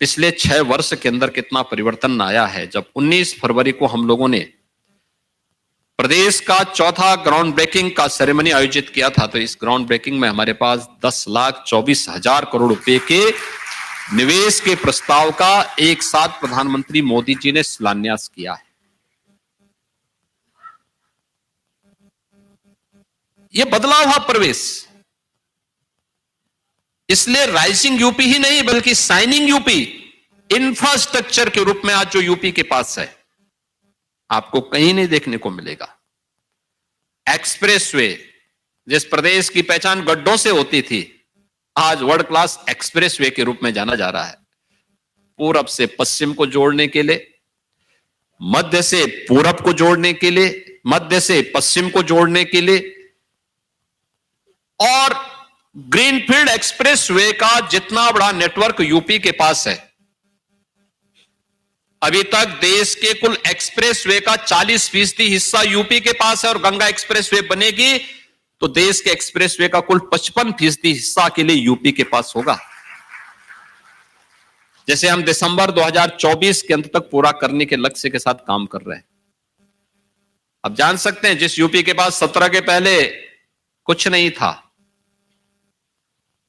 पिछले 6 वर्ष के अंदर कितना परिवर्तन आया है। जब 19 फरवरी को हम लोगों ने प्रदेश का चौथा ग्राउंड ब्रेकिंग का सेरेमनी आयोजित किया था, तो इस ग्राउंड ब्रेकिंग में हमारे पास 10,24,000 करोड़ रुपए के निवेश के प्रस्ताव का एक साथ प्रधानमंत्री मोदी जी ने शिलान्यास किया है। यह बदला हुआ प्रवेश, इसलिए राइजिंग यूपी ही नहीं बल्कि शाइनिंग यूपी इंफ्रास्ट्रक्चर के रूप में आज जो यूपी के पास है, आपको कहीं नहीं देखने को मिलेगा। एक्सप्रेसवे, जिस प्रदेश की पहचान गड्ढों से होती थी, आज वर्ल्ड क्लास एक्सप्रेसवे के रूप में जाना जा रहा है। पूरब से पश्चिम को जोड़ने के लिए, मध्य से पूरब को जोड़ने के लिए, मध्य से पश्चिम को जोड़ने के लिए, और ग्रीनफील्ड एक्सप्रेसवे का जितना बड़ा नेटवर्क यूपी के पास है, अभी तक देश के कुल एक्सप्रेसवे का 40% हिस्सा यूपी के पास है, और गंगा एक्सप्रेसवे बनेगी तो देश के एक्सप्रेसवे का कुल 55% हिस्सा के लिए यूपी के पास होगा, जैसे हम दिसंबर 2024 के अंत तक पूरा करने के लक्ष्य के साथ काम कर रहे हैं। अब जान सकते हैं, जिस यूपी के पास 17 के पहले कुछ नहीं था,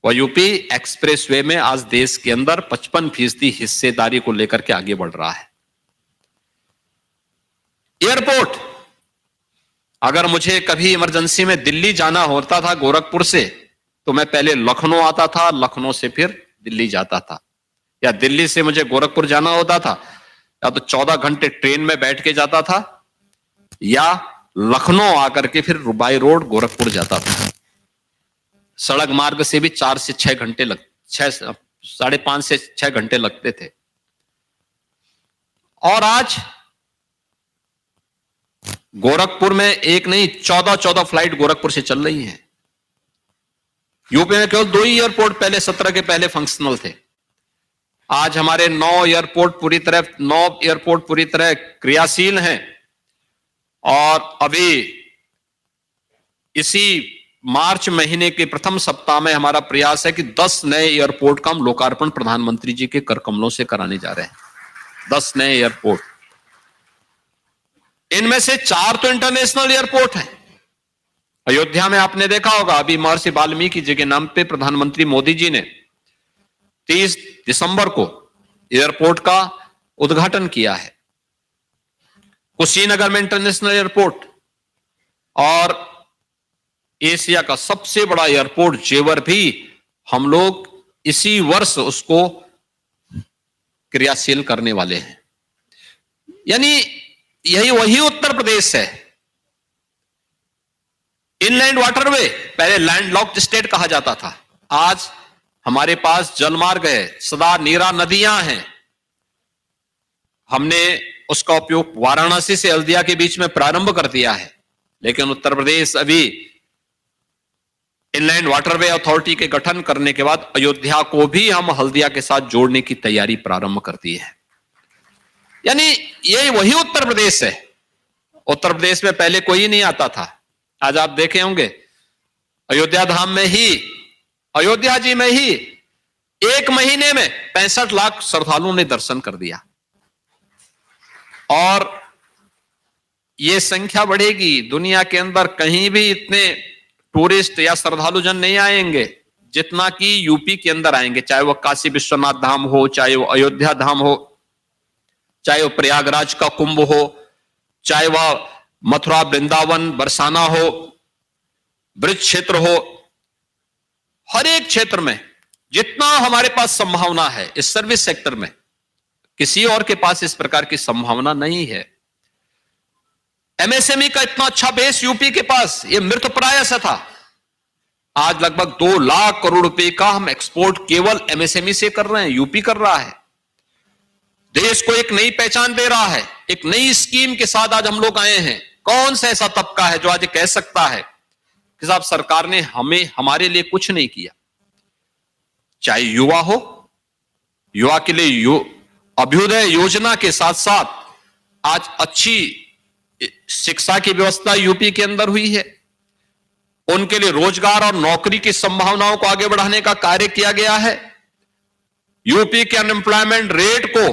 वह यूपी एक्सप्रेसवे में आज देश के अंदर 55% हिस्सेदारी को लेकर के आगे बढ़ रहा है। एयरपोर्ट, अगर मुझे कभी इमरजेंसी में दिल्ली जाना होता था गोरखपुर से, तो मैं पहले लखनऊ आता था, लखनऊ से फिर दिल्ली जाता था, या दिल्ली से मुझे गोरखपुर जाना होता था, या तो 14 घंटे ट्रेन में बैठ के जाता था, या लखनऊ आकर के फिर बाई रोड गोरखपुर जाता था। सड़क मार्ग से भी 4 से 6 घंटे 5.5 से 6 घंटे लगते थे। और आज गोरखपुर में एक नहीं 14 फ्लाइट गोरखपुर से चल रही हैं। यूपी में केवल 2 ही एयरपोर्ट पहले 17 के पहले फंक्शनल थे। आज हमारे 9 एयरपोर्ट पूरी तरह क्रियाशील हैं, और अभी इसी मार्च महीने के प्रथम सप्ताह में हमारा प्रयास है कि 10 नए एयरपोर्ट का हम लोकार्पण प्रधानमंत्री जी के कर कमलों से कराने जा रहे हैं। 10 नए एयरपोर्ट, इनमें से 4 तो इंटरनेशनल एयरपोर्ट हैं। अयोध्या में आपने देखा होगा, अभी महर्षि वाल्मीकि जी के नाम पे प्रधानमंत्री मोदी जी ने 30 दिसंबर को एयरपोर्ट का उद्घाटन किया है। कुशीनगर में इंटरनेशनल एयरपोर्ट, और एशिया का सबसे बड़ा एयरपोर्ट जेवर भी हम लोग इसी वर्ष उसको क्रियाशील करने वाले हैं। यानी यही वही उत्तर प्रदेश है। इनलैंड वाटरवे, पहले लैंडलॉक्ड स्टेट कहा जाता था, आज हमारे पास जलमार्ग है, सदा नीरा नदियां हैं। हमने उसका उपयोग वाराणसी से हल्दिया के बीच में प्रारंभ कर दिया है, लेकिन उत्तर प्रदेश अभी इनलैंड वाटरवे अथॉरिटी के गठन करने के बाद अयोध्या को भी हम हल्दिया के साथ जोड़ने की तैयारी प्रारंभ कर दी है। यानी यही वही उत्तर प्रदेश है। उत्तर प्रदेश में पहले कोई नहीं आता था। आज आप देखे होंगे, अयोध्या धाम में ही, अयोध्या जी में ही 1 महीने में 65 लाख श्रद्धालुओं ने दर्शन कर दिया, और यह संख्या बढ़ेगी। दुनिया के अंदर कहीं भी इतने टूरिस्ट या श्रद्धालु जन नहीं आएंगे जितना कि यूपी के अंदर आएंगे, चाहे वह काशी विश्वनाथ धाम हो, चाहे वह अयोध्या धाम हो, चाहे वह प्रयागराज का कुंभ हो, चाहे वह मथुरा वृंदावन बरसाना हो, ब्रज क्षेत्र हो। हर एक क्षेत्र में जितना हमारे पास संभावना है, इस सर्विस सेक्टर में किसी और के पास इस प्रकार की संभावना नहीं है। एमएसएमई का इतना अच्छा बेस यूपी के पास, यह मृतप्राय सा था। आज लगभग 2 लाख करोड़ रुपए का हम एक्सपोर्ट केवल एमएसएमई से कर रहे हैं, यूपी कर रहा है। देश को एक नई पहचान दे रहा है। एक नई स्कीम के साथ आज हम लोग आए हैं। कौन सा ऐसा तबका है जो आज कह सकता है कि साहब सरकार ने हमारे लिए कुछ नहीं किया? चाहे युवा हो, युवा के लिए अभ्युदय योजना के साथ साथ आज अच्छी शिक्षा की व्यवस्था यूपी के अंदर हुई है। उनके लिए रोजगार और नौकरी की संभावनाओं को आगे बढ़ाने का कार्य किया गया है। यूपी के अनएम्प्लॉयमेंट रेट को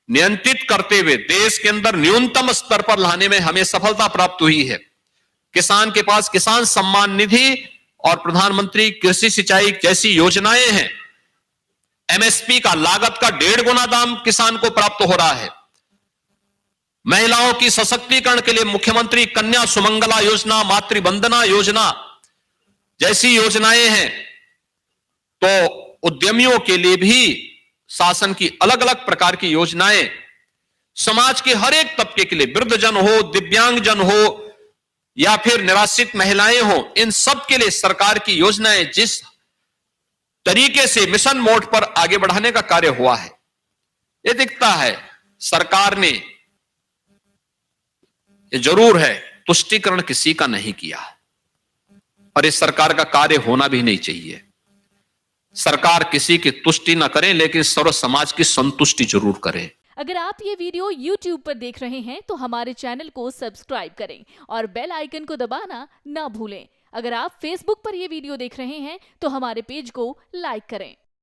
नियंत्रित करते हुए देश के अंदर न्यूनतम स्तर पर लाने में हमें सफलता प्राप्त हुई है। किसान के पास किसान सम्मान निधि और प्रधानमंत्री कृषि सिंचाई जैसी योजनाएं हैं। एमएसपी का लागत का 1.5 गुना दाम किसान को प्राप्त हो रहा है। महिलाओं की सशक्तिकरण के लिए मुख्यमंत्री कन्या सुमंगला योजना, मातृवंदना योजना जैसी योजनाएं हैं। तो उद्यमियों के लिए भी शासन की अलग अलग प्रकार की योजनाएं, समाज के हर एक तबके के लिए, वृद्धजन हो, दिव्यांगजन हो या फिर निराश्रित महिलाएं हो, इन सब के लिए सरकार की योजनाएं जिस तरीके से मिशन मोड पर आगे बढ़ाने का कार्य हुआ है, ये दिखता है सरकार ने, ये जरूर है, तुष्टीकरण किसी का नहीं किया और इस सरकार का कार्य होना भी नहीं चाहिए। सरकार किसी की तुष्टि ना करे, लेकिन सर्व समाज की संतुष्टि जरूर करे। अगर आप ये वीडियो YouTube पर देख रहे हैं तो हमारे चैनल को सब्सक्राइब करें और बेल आइकन को दबाना ना भूलें। अगर आप Facebook पर ये वीडियो देख रहे हैं तो हमारे पेज को लाइक करें।